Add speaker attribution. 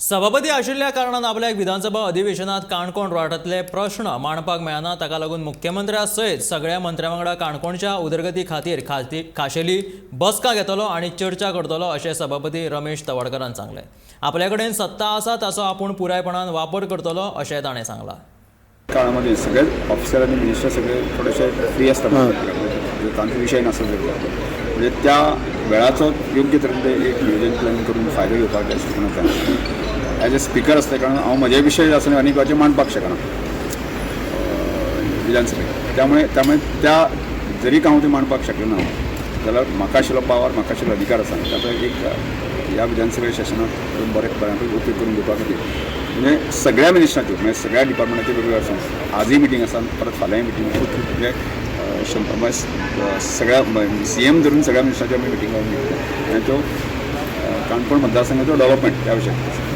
Speaker 1: सभापती आशिल्ल्या कारणान आपल्याक विधानसभा अधिवेशनात काणकोण वाठारांतले प्रश्न मांडपाक मेळना, ताका लागून मुख्यमंत्र्या सयत सगळ्या मंत्र्यां वांगडा काणकोणच्या उदरगती खातीर खाशेली बसका घेतलो आनी चर्चा करतलो अशें सभापती रमेश तवडकरान सांगलें. आपल्या कडेन सत्ता आसा ताचो आपूण पुरायपणान वापर करतलो अशें ताणें सांगलां.
Speaker 2: काळामध्ये सगळे ऑफिसर आणि मिनिस्टर सगळे थोडेसे फ्री असतात, म्हणजे तांचे विषय नसत म्हणजे त्या वेळाचो योग्य तरेन एक नियोजन प्लॅन करून फायदो घेवपाक जाय अशें म्हणून ॲज अ स्पिकर असल्या कारण हांव म्हजे विशय आसून आनीकाचे मांडपाक शकना विधानसभेत. त्यामुळे त्या जरी हांव ते मांडपाक शकना जाल्यार म्हाका आशिल्लो पावर, म्हाका आशिल्लो अधिकार आसा ताचो एक ह्या विधानसभे सेशनात बऱ्यापैकी उपयोग करून घेवपा खातीर म्हणजे सगळ्या मिनिस्टरांच्यो म्हणजे सगळ्या डिपार्टमेंटाच्यो वेगवेगळ्यो आसा. आजय मिटींग आसा, परत फाल्यांय मिटींग म्हणजे सगळ्या CM धरून सगळ्या मिनिस्टरांच्यो आमी मिटींग घेतल्या आनी त्यो काणकोण मतदारसंघाचो डेव्हलपमेंट त्या विशयाचेर.